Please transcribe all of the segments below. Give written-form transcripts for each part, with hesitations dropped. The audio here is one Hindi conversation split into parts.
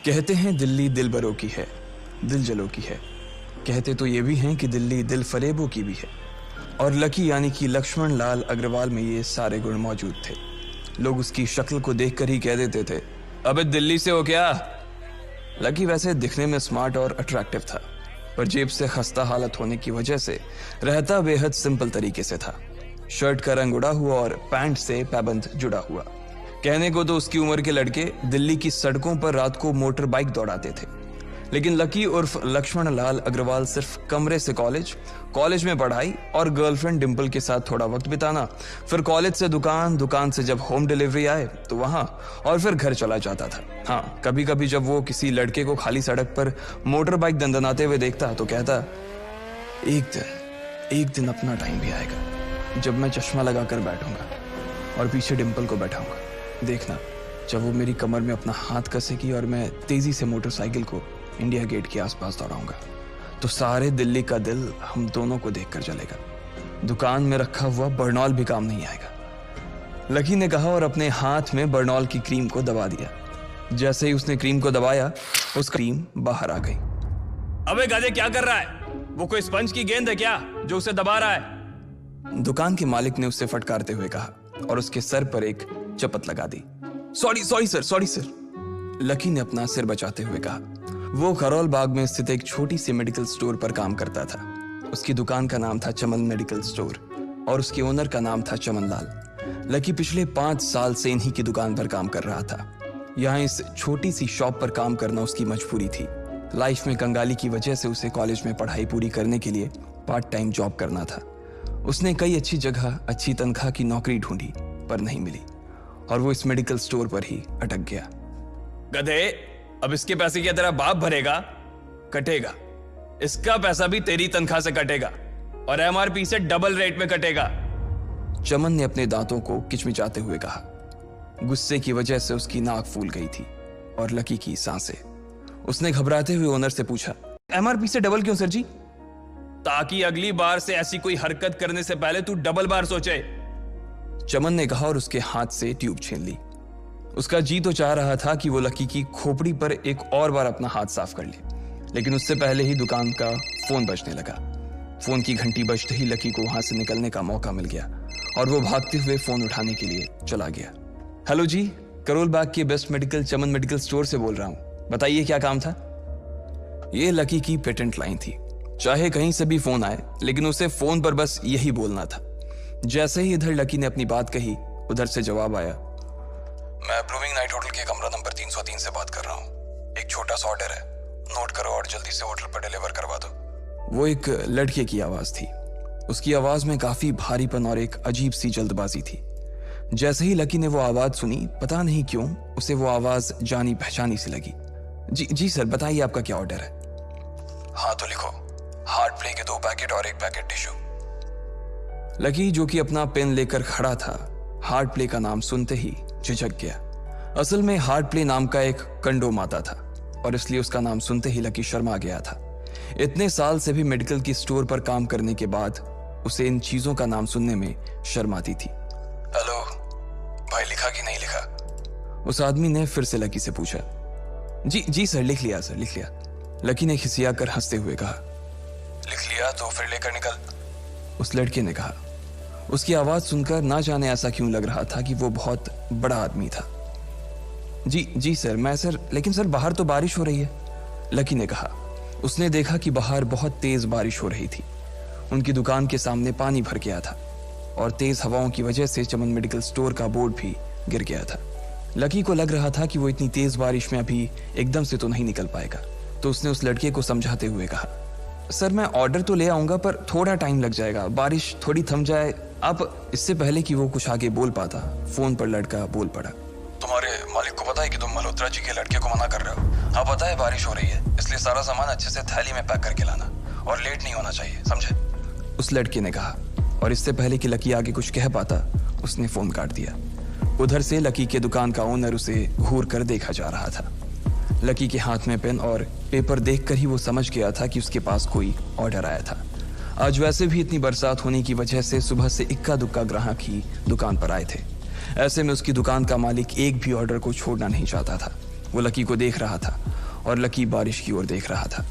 कहते हैं दिल्ली दिल बरों की है, दिल जलों की है। कहते तो ये भी हैं कि दिल्ली दिल फरेबों की भी है। और लकी यानी कि लक्ष्मण लाल अग्रवाल में ये सारे गुण मौजूद थे। लोग उसकी शक्ल को देखकर ही कह देते थे, अबे दिल्ली से हो क्या? लकी वैसे दिखने में स्मार्ट और अट्रैक्टिव था, पर जेब से खस्ता हालत होने की वजह से रहता बेहद सिंपल तरीके से था। शर्ट का रंग उड़ा हुआ और पैंट से पैबंद जुड़ा हुआ। कहने को तो उसकी उम्र के लड़के दिल्ली की सड़कों पर रात को मोटर बाइक दौड़ाते थे, लेकिन लकी उर्फ लक्ष्मण लाल अग्रवाल सिर्फ कमरे से कॉलेज में पढ़ाई और गर्लफ्रेंड डिंपल के साथ थोड़ा वक्त बिताना, फिर कॉलेज से दुकान, दुकान से जब होम डिलीवरी आए तो वहां, और फिर घर चला जाता था। हाँ, कभी कभी जब वो किसी लड़के को खाली सड़क पर मोटर बाइक दंदनाते हुए देखता तो कहता, एक दिन अपना टाइम भी आएगा जब मैं चश्मा लगाकर बैठूंगा और पीछे डिंपल को बैठाऊंगा। देखना, जब वो मेरी कमर में अपना हाथ कसेगी और मैं तेजी से मोटरसाइकिल को इंडिया गेट के आसपास दौड़ाऊंगा, तो सारे दिल्ली का दिल हम दोनों को देखकर जलेगा। दुकान में रखा हुआ बर्नॉल भी काम नहीं आएगा। लकी ने कहा और अपने हाथ में बर्नॉल की क्रीम को दबा दिया। जैसे ही उसने क्रीम को दबाया, उसका क्रीम बाहर आ गई। अबे गधे, क्या कर रहा है? वो कोई स्पंज की गेंद है क्या जो उसे दबा रहा है? दुकान के मालिक ने उससे फटकारते हुए कहा और उसके सर पर एक चपत लगा दी। Sorry sir. लकी ने अपना सिर बचाते हुए कहा। वो खरोल बाग में स्थित एक छोटी सी मेडिकल स्टोर पर काम करता था। उसकी दुकान का नाम था चमन मेडिकल स्टोर और उसके ओनर का नाम था चमन लाल। लकी पिछले 5 साल से इन्हीं की दुकान पर काम कर रहा था। यहाँ इस छोटी सी शॉप पर काम करना उसकी मजबूरी थी। लाइफ में कंगाली की वजह से उसे कॉलेज में पढ़ाई पूरी करने के लिए पार्ट टाइम जॉब करना था। उसने कई अच्छी जगह अच्छी तनख्वाह की नौकरी ढूंढी पर नहीं मिली और वो इस मेडिकल स्टोर पर ही अटक गया। गधे, अब इसके पैसे क्या तेरा बाप भरेगा? कटेगा। इसका पैसा भी तेरी तनख्वाह से कटेगा और एमआरपी से डबल रेट में कटेगा। चमन ने अपने दांतों को किचमिचाते हुए कहा। गुस्से की वजह से उसकी नाक फूल गई थी और लकी की सांसें। उसने घबराते हुए ओनर से पूछा, एमआरपी से डबल क्यों सर जी? ताकि अगली बार से ऐसी कोई हरकत करने से पहले तू डबल बार सोचे। चमन ने कहा और उसके हाथ से ट्यूब छीन ली। उसका जी तो चाह रहा था कि वो लकी की खोपड़ी पर एक और बार अपना हाथ साफ कर ले, लेकिन उससे पहले ही दुकान का फोन बजने लगा। फोन की घंटी बजते ही लकी को वहां से निकलने का मौका मिल गया और वो भागते हुए फोन उठाने के लिए चला गया। हेलो जी, करोल बाग के बेस्ट मेडिकल चमन मेडिकल स्टोर से बोल रहा हूं, बताइए क्या काम था? ये लकी की पेटेंट लाइन थी। चाहे कहीं से भी फोन आए, लेकिन उसे फोन पर बस यही बोलना था। जैसे ही इधर लकी ने अपनी बात कही, उधर से जवाब आया, मैं ब्लूमिंग नाइट होटल के कमरा नंबर 303 से बात कर रहा हूँ। एक छोटा सा ऑर्डर है, नोट करो और जल्दी से होटल पर डिलीवर करवा दो। वो एक लड़के की आवाज थी। उसकी आवाज में काफी भारीपन और एक अजीब सी जल्दबाजी थी। जैसे ही लकी ने वो आवाज सुनी, पता नहीं क्यों उसे वो आवाज जानी पहचानी सी लगी। जी सर, बताइए आपका क्या ऑर्डर है? हाँ तो लिखो, हार्ट प्ले के 2 पैकेट और 1 पैकेट टिश्यू। लकी, जो कि अपना पेन लेकर खड़ा था, हार्ट प्ले का नाम सुनते ही झिझक गया। असल में हार्ट प्ले नाम का एक कंडोम आता था और इसलिए उसका नाम सुनते ही लकी शर्मा गया था। इतने साल से भी मेडिकल की स्टोर पर काम करने के बाद उसे इन चीजों का नाम सुनने में शर्म आती थी। हेलो भाई, लिखा कि नहीं लिखा? उस आदमी ने फिर से लकी से पूछा। जी सर, लिख लिया सर, लिख लिया। लकी ने खिसिया कर हंसते हुए कहा। लिख लिया तो फिर लेकर निकल, उस लड़के ने कहा। उसकी आवाज सुनकर ना जाने ऐसा क्यों लग रहा था कि वो बहुत बड़ा आदमी था। जी सर, मैं सर, लेकिन सर बाहर तो बारिश हो रही है, लकी ने कहा। उसने देखा कि बाहर बहुत तेज बारिश हो रही थी। उनकी दुकान के सामने पानी भर गया था और तेज हवाओं की वजह से चमन मेडिकल स्टोर का बोर्ड भी गिर गया था। लकी को लग रहा था कि वो इतनी तेज बारिश में अभी एकदम से तो नहीं निकल पाएगा, तो उसने उस लड़के को समझाते हुए कहा, सर मैं ऑर्डर तो ले आऊंगा पर थोड़ा टाइम लग जाएगा, बारिश थोड़ी थम जाए। अब इससे पहले कि वो कुछ आगे बोल पाता, फोन पर लड़का बोल पड़ा। तुम्हारे मालिक को पता है कि तुम मल्होत्रा जी के लड़के को मना कर रहे हो? हाँ पता है, बारिश हो रही है, इसलिए सारा सामान अच्छे से थैली में पैक करके लाना और लेट नहीं होना चाहिए, समझे? उस लड़के ने कहा और इससे पहले कि लकी आगे कुछ कह पाता, उसने फोन काट दिया। उधर से लकी के दुकान का ओनर उसे घूर कर देखा जा रहा था। लकी के हाथ में पेन और पेपर देखकर ही वो समझ गया था कि उसके पास कोई ऑर्डर आया था। आज वैसे भी इतनी बरसात होने की वजह से सुबह से इक्का दुक्का ग्राहक ही दुकान पर आए थे। ऐसे में उसकी दुकान का मालिक एक भी ऑर्डर को छोड़ना नहीं चाहता था। वो लकी को देख रहा था और लकी बारिश की ओर देख रहा था।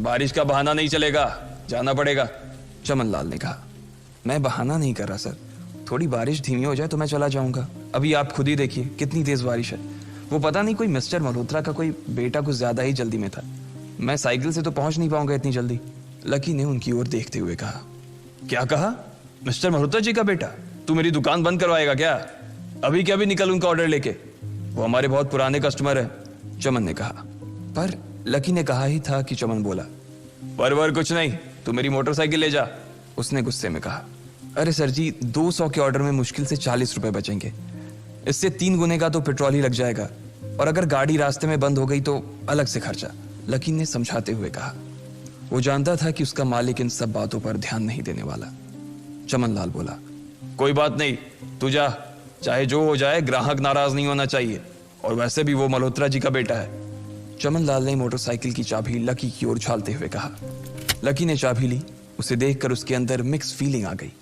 बारिश का बहाना नहीं चलेगा, जाना पड़ेगा। चमन लाल ने कहा। मैं बहाना नहीं कर रहा सर, थोड़ी बारिश धीमी हो जाए तो मैं चला जाऊंगा। अभी आप खुद ही देखिए कितनी तेज बारिश है। वो पता नहीं कोई मिस्टर मल्होत्रा का कोई बेटा कुछ ज्यादा ही जल्दी में था। मैं साइकिल से तो पहुंच नहीं पाऊंगा इतनी जल्दी। लकी ने उनकी ओर देखते हुए कहा। क्या कहा? मिस्टर मल्होत्रा जी का बेटा? तू मेरी दुकान बंद करवाएगा क्या? अभी क्या भी निकल उनका ऑर्डर लेके, वो हमारे बहुत पुराने कस्टमर है। चमन ने कहा। पर लकी ने कहा ही था कि चमन बोला। पर कुछ नहीं, तू मेरी मोटरसाइकिल ले जा, उसने गुस्से में कहा। अरे सर जी, 200 के ऑर्डर में मुश्किल से 40 रुपए बचेंगे। इससे 3 गुने का तो पेट्रोल ही लग जाएगा, और अगर गाड़ी रास्ते में बंद हो गई तो अलग से खर्चा, लकी ने समझाते हुए कहा। वो जानता था कि उसका मालिक इन सब बातों पर ध्यान नहीं देने वाला। चमन लाल बोला। कोई बात नहीं, तू जा, चाहे जो हो जाए ग्राहक नाराज नहीं होना चाहिए, और वैसे भी वो मल्होत्रा जी का बेटा है। चमन लाल ने मोटरसाइकिल की चाबी लकी की ओर उछालते हुए कहा। लकी ने चाबी ली। उसे देखकर उसके अंदर मिक्स फीलिंग आ गई।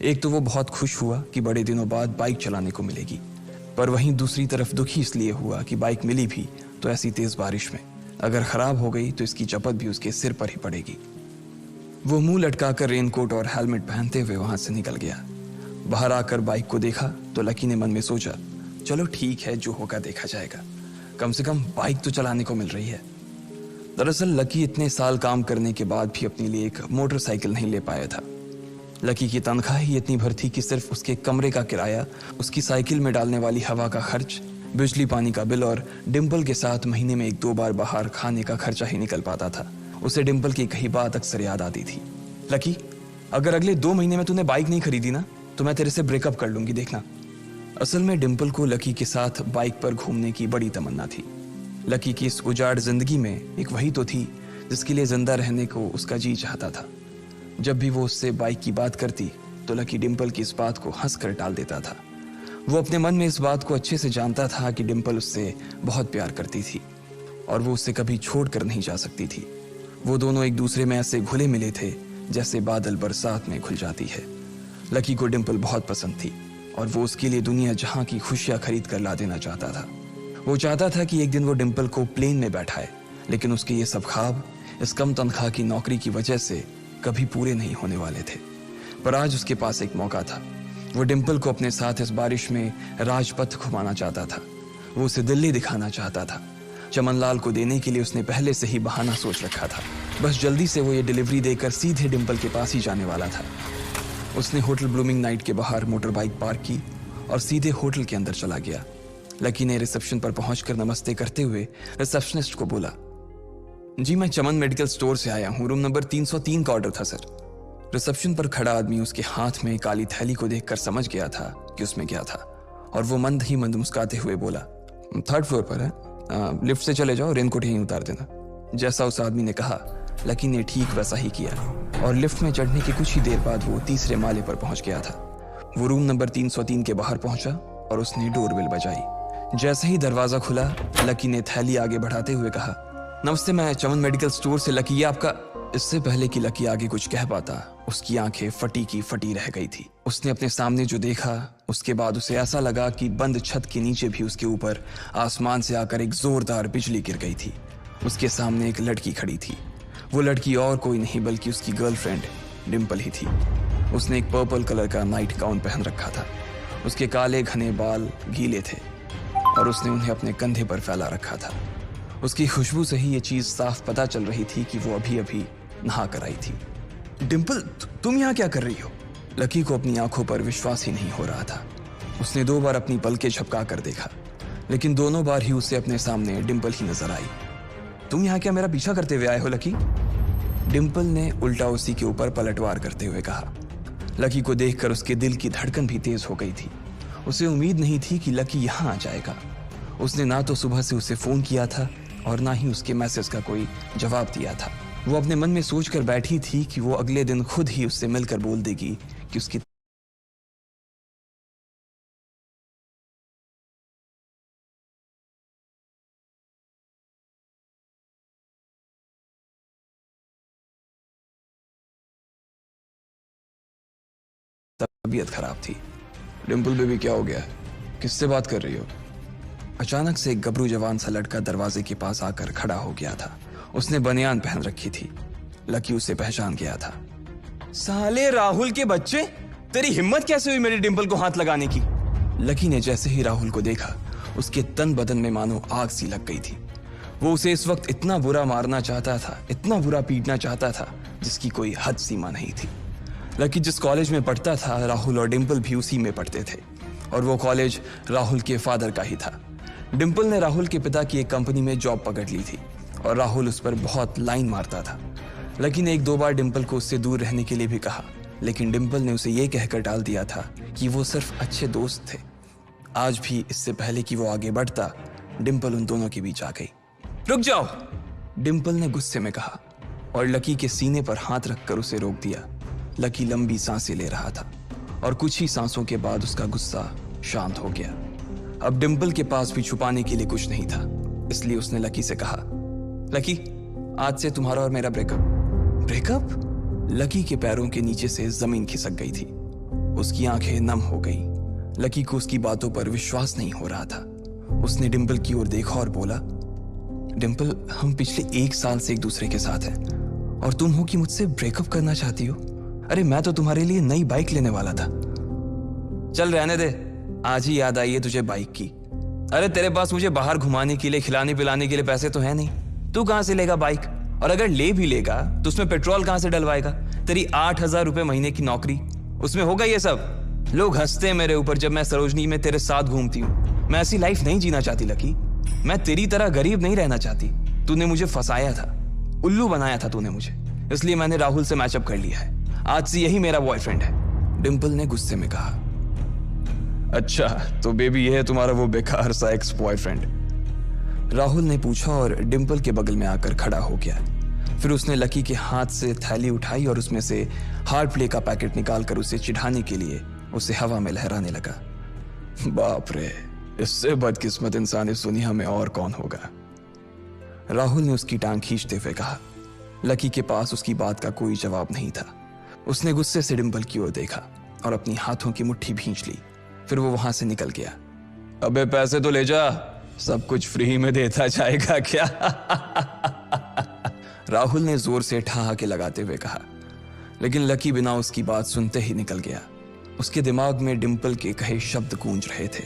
एक तो वो बहुत खुश हुआ कि बड़े दिनों बाद बाइक चलाने को मिलेगी, पर वहीं दूसरी तरफ दुखी इसलिए हुआ कि बाइक मिली भी तो ऐसी तेज बारिश में, अगर खराब हो गई तो इसकी चपत भी उसके सिर पर ही पड़ेगी। वो मुंह लटकाकर रेनकोट और हेलमेट पहनते हुए वहां से निकल गया। बाहर आकर बाइक को देखा तो लकी ने मन में सोचा, चलो ठीक है, जो होगा देखा जाएगा, कम से कम बाइक तो चलाने को मिल रही है। दरअसल लकी इतने साल काम करने के बाद भी अपने लिए एक मोटरसाइकिल नहीं ले पाया था। लकी की तनख्वाह ही इतनी भर थी कि सिर्फ उसके कमरे का किराया, उसकी साइकिल में डालने वाली हवा का खर्च, बिजली पानी का बिल और डिम्पल के साथ महीने में 1-2 बार बाहर खाने का खर्चा ही निकल पाता था। उसे डिम्पल की कही बात अक्सर याद आती थी। लकी, अगर अगले 2 महीने में तूने बाइक नहीं खरीदी ना तो मैं तेरे से ब्रेकअप कर लूंगी, देखना। असल में डिम्पल को लकी के साथ बाइक पर घूमने की बड़ी तमन्ना थी। लकी की इस उजाड़ जिंदगी में एक वही तो थी जिसके लिए जिंदा रहने को उसका जी चाहता था। जब भी वो उससे बाइक की बात करती तो लकी डिम्पल की इस बात को हंस कर टाल देता था। वो अपने मन में इस बात को अच्छे से जानता था कि डिम्पल उससे बहुत प्यार करती थी और वो उससे कभी छोड़ कर नहीं जा सकती थी। वो दोनों एक दूसरे में ऐसे घुले मिले थे जैसे बादल बरसात में घुल जाती है। लकी को डिम्पल बहुत पसंद थी और वो उसके लिए दुनिया जहां की खुशियां खरीद कर ला देना चाहता था। वो चाहता था कि एक दिन वो डिम्पल को प्लेन में बैठाए, लेकिन उसके ये सब ख्वाब इस कम तनख्वाह की नौकरी की वजह से कभी पूरे नहीं होने वाले थे। पर आज उसके पास एक मौका था। वो डिम्पल को अपने साथ इस बारिश में राजपथ घुमाना चाहता था। वो उसे दिल्ली दिखाना चाहता था। चमन लाल को देने के लिए उसने पहले से ही बहाना सोच रखा था। बस जल्दी से वो ये डिलीवरी देकर सीधे डिम्पल के पास ही जाने वाला था। उसने होटल ब्लूमिंग नाइट के बाहर मोटर बाइक पार्क की और सीधे होटल के अंदर चला गया। लकी ने रिसेप्शन पर पहुंचकर नमस्ते करते हुए रिसेप्शनिस्ट को बोला, जी मैं चमन मेडिकल स्टोर से आया हूं, रूम नंबर 303 का ऑर्डर था सर। रिसेप्शन पर खड़ा आदमी उसके हाथ में काली थैली को देखकर समझ गया था कि उसमें क्या था और वो मंद ही मंद मुस्कुराते हुए बोला, 3rd फ्लोर पर है, लिफ्ट से चले जाओ, रेनकोट यहीं उतार देना। जैसा उस आदमी ने कहा लकी ने ठीक वैसा ही किया और लिफ्ट में चढ़ने के कुछ ही देर बाद वो 3रे माले पर पहुंच गया था। वो रूम नंबर 303 के बाहर पहुंचा और उसने डोरबेल बजाई। जैसे ही दरवाजा खुला लकी ने थैली आगे बढ़ाते हुए कहा, नमस्ते, मैं चमन मेडिकल स्टोर से लकी, ये आपका। इससे पहले कि लकी आगे कुछ कह पाता उसकी आंखें फटी की फटी रह गई थी। उसने अपने सामने जो देखा उसके बाद उसे ऐसा लगा कि बंद छत के नीचे भी उसके ऊपर आसमान से आकर एक जोरदार बिजली गिर गई थी। उसके सामने एक लड़की खड़ी थी। वो लड़की और कोई नहीं बल्कि उसकी गर्लफ्रेंड डिम्पल ही थी। उसने एक पर्पल कलर का नाइट गाउन पहन रखा था। उसके काले घने बाल गीले थे और उसने उन्हें अपने कंधे पर फैला रखा था। उसकी खुशबू से ही ये चीज साफ पता चल रही थी कि वो अभी अभी नहा कर आई थी। डिम्पल, तुम यहाँ क्या कर रही हो? लकी को अपनी आंखों पर विश्वास ही नहीं हो रहा था। उसने 2 बार अपनी पलकें झपका कर देखा, लेकिन दोनों बार ही उसे अपने सामने डिम्पल ही नजर आई। तुम यहाँ क्या मेरा पीछा करते हुए आए हो लकी? डिम्पल ने उल्टा उसी के ऊपर पलटवार करते हुए कहा। लकी को देखकर उसके दिल की धड़कन भी तेज हो गई थी। उसे उम्मीद नहीं थी कि लकी यहाँ आ जाएगा। उसने ना तो सुबह से उसे फोन किया था और ना ही उसके मैसेज का कोई जवाब दिया था। वो अपने मन में सोचकर बैठी थी कि वो अगले दिन खुद ही उससे मिलकर बोल देगी कि उसकी तबीयत खराब थी। डिम्पल बेबी, क्या हो गया? किससे बात कर रही हो? अचानक से एक गबरू जवान सा लड़का दरवाजे के पास आकर खड़ा हो गया था। उसने बनियान पहन रखी थी। लकी उसे पहचान गया था। साले राहुल के बच्चे, तेरी हिम्मत कैसे हुई मेरी डिंपल को हाथ लगाने की? लकी ने जैसे ही राहुल को देखा, उसके तन बदन में मानो आग सी लग गई थी। वो उसे इस वक्त इतना बुरा मारना चाहता था, इतना बुरा पीटना चाहता था, जिसकी कोई हद सीमा नहीं थी। लकी जिस कॉलेज में पढ़ता था, राहुल और डिंपल भी उसी में पढ़ते थे, और वो कॉलेज राहुल के फादर का ही था। डिंपल ने राहुल के पिता की एक कंपनी में जॉब पकड़ ली थी और राहुल उस पर बहुत लाइन मारता था। लकी ने 1-2 बार डिंपल को उससे दूर रहने के लिए भी कहा, लेकिन डिंपल ने उसे यह कहकर टाल दिया था कि वो सिर्फ अच्छे दोस्त थे। आज भी इससे पहले कि वो आगे बढ़ता, डिंपल उन दोनों के बीच आ गई। रुक जाओ, डिंपल ने गुस्से में कहा और लकी के सीने पर हाथ रखकर उसे रोक दिया। लकी लंबी सांसें ले रहा था और कुछ ही सांसों के बाद उसका गुस्सा शांत हो गया। अब डिंपल के पास भी छुपाने के लिए कुछ नहीं था, इसलिए उसने लकी से कहा, लकी, आज से तुम्हारा और मेरा ब्रेकअप। ब्रेकअप? लकी के पैरों के नीचे से जमीन खिसक गई थी। उसकी आंखें नम हो गईं। लकी को उसकी बातों पर विश्वास नहीं हो रहा था। उसने डिंपल की ओर देखा और बोला, डिंपल, हम पिछले 1 साल से एक दूसरे के साथ हैं और तुम हो कि मुझसे ब्रेकअप करना चाहती हो? अरे मैं तो तुम्हारे लिए नई बाइक लेने वाला था। चल रहने दे, आज ही याद आई है तुझे बाइक की। अरे तेरे पास मुझे बाहर घुमाने के लिए, खिलाने पिलाने के लिए पैसे तो है नहीं। तू कहां से लेगा बाइक? और अगर ले भी लेगा तो उसमें पेट्रोल कहां से डलवाएगा? तेरी 8,000 रुपए महीने की नौकरी, उसमें होगा ये सब? लोग हंसते हैं मेरे ऊपर जब मैं सरोजनी में तेरे साथ घूमती हूँ। मैं ऐसी लाइफ नहीं जीना चाहती लकी। मैं तेरी तरह गरीब नहीं रहना चाहती। तूने मुझे फंसाया था, उल्लू बनाया था तूने मुझे, इसलिए मैंने राहुल से मैचअप कर लिया है। आज से यही मेरा बॉयफ्रेंड है। डिंपल ने गुस्से में कहा। अच्छा, तो बेबी ये है तुम्हारा वो बेकार सा एक्स बॉयफ्रेंड? राहुल ने पूछा और डिंपल के बगल में आकर खड़ा हो गया। फिर उसने लकी के हाथ से थैली उठाई और उसमें से हार्ड प्ले का पैकेट निकालकर उसे चिढ़ाने के लिए उसे हवा में लहराने लगा। बाप रे, इससे बदकिस्मत इंसान इस दुनिया में और कौन होगा? राहुल ने उसकी टांग खींचते हुए कहा। लकी के पास उसकी बात का कोई जवाब नहीं था। उसने गुस्से से डिंपल की ओर देखा और अपनी हाथों की मुट्ठी भींच ली। फिर वो वहां से निकल गया। अबे पैसे तो ले जा, सब कुछ फ्री में देता जाएगा क्या? राहुल ने जोर से ठहाके लगाते हुए कहा, लेकिन लकी बिना उसकी बात सुनते ही निकल गया। उसके दिमाग में डिंपल के कहे शब्द गूंज रहे थे।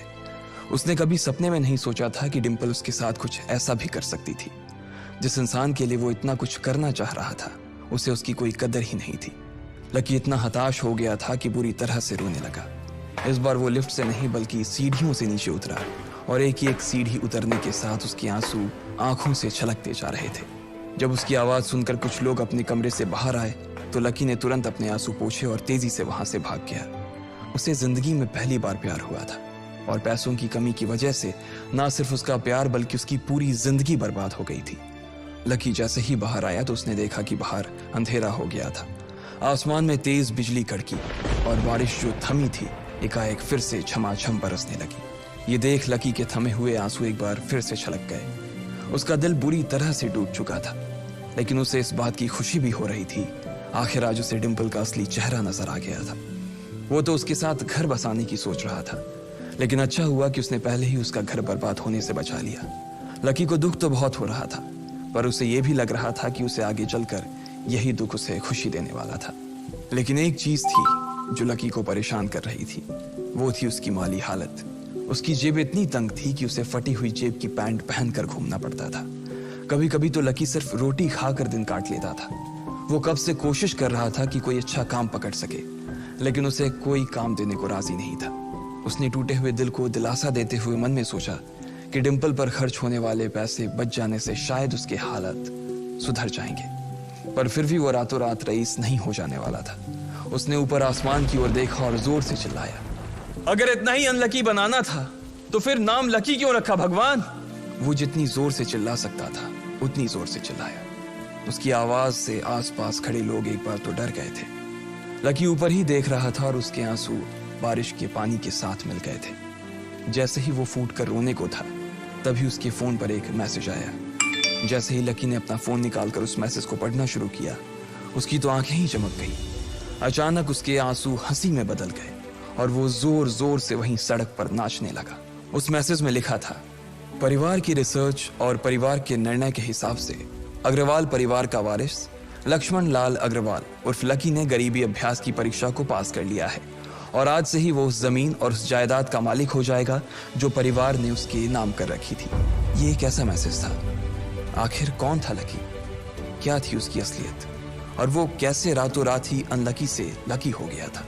उसने कभी सपने में नहीं सोचा था कि डिंपल उसके साथ कुछ ऐसा भी कर सकती थी। जिस इंसान के लिए वो इतना कुछ करना चाह रहा था, उसे उसकी कोई कदर ही नहीं थी। लकी इतना हताश हो गया था कि बुरी तरह से रोने लगा। इस बार वो लिफ्ट से नहीं बल्कि सीढ़ियों से नीचे उतरा और एक सीढ़ी उतरने के साथ उसके आंसू आंखों से छलकते जा रहे थे। जब उसकी आवाज सुनकर कुछ लोग अपने कमरे से बाहर आए तो लकी ने तुरंत अपने आंसू पोंछे और तेजी से वहां से भाग गया। उसे जिंदगी में पहली बार प्यार हुआ था और पैसों की कमी की वजह से ना सिर्फ उसका प्यार बल्कि उसकी पूरी जिंदगी बर्बाद हो गई थी। लकी जैसे ही बाहर आया तो उसने देखा कि बाहर अंधेरा हो गया था। आसमान में तेज बिजली कड़की और बारिश जो थमी थी एकाएक फिर से झमाझम बरसने लगी। ये देख लकी के थमे हुए आंसू एक बार फिर से छलक गए। उसका दिल बुरी तरह से टूट चुका था, लेकिन उसे इस बात की खुशी भी हो रही थी। आखिर आज उसे डिंपल का असली चेहरा नजर आ गया था। वो तो उसके साथ घर बसाने की सोच रहा था, लेकिन अच्छा हुआ कि उसने पहले ही उसका घर बर्बाद होने से बचा लिया। लकी को दुख तो बहुत हो रहा था, पर उसे यह भी लग रहा था कि उसे आगे चलकर यही दुख उसे खुशी देने वाला था। लेकिन एक चीज थी जो लकी को परेशान कर रही थी, वो थी उसकी माली हालत। उसकी जेब इतनी तंग थी कि उसे फटी हुई जेब की पैंट पहनकर घूमना पड़ता था। कभी कभी तो लकी सिर्फ रोटी खाकर दिन काट लेता था। वो कब से कोशिश कर रहा था कि कोई अच्छा काम पकड़ सके, लेकिन उसे कोई काम देने को राजी नहीं था। उसने टूटे हुए दिल को दिलासा देते हुए मन में सोचा कि डिंपल पर खर्च होने वाले पैसे बच जाने से शायद उसके हालत सुधर जाएंगे, पर फिर भी वो रातों रात रईस नहीं हो जाने वाला था। उसने ऊपर आसमान की ओर देखा और जोर से चिल्लाया, अगर इतना ही अनलकी बनाना था तो फिर नाम लकी क्यों रखा भगवान? वो जितनी जोर से चिल्ला सकता था उतनी जोर से चिल्लाया। उसकी आवाज से आसपास खड़े लोग एक बार तो डर गए थे। लकी ऊपर ही देख रहा था और उसके आंसू बारिश के पानी के साथ मिल गए थे। जैसे ही वो फूट कर रोने को था, तभी उसके फोन पर एक मैसेज आया। जैसे ही लकी ने अपना फोन निकालकर उस मैसेज को पढ़ना शुरू किया, उसकी तो आंखें ही चमक गई। अचानक उसके आंसू हंसी में बदल गए और वो जोर जोर से वहीं सड़क पर नाचने लगा। उस मैसेज में लिखा था, परिवार की रिसर्च और परिवार के निर्णय के हिसाब से अग्रवाल परिवार का वारिस लक्ष्मण लाल अग्रवाल उर्फ लकी ने गरीबी अभ्यास की परीक्षा को पास कर लिया है और आज से ही वो उस जमीन और उस जायदाद का मालिक हो जाएगा जो परिवार ने उसके नाम कर रखी थी। ये एक ऐसा मैसेज था। आखिर कौन था लकी, क्या थी उसकी असलियत, और वो कैसे रातों रात ही अनलकी से लकी हो गया था।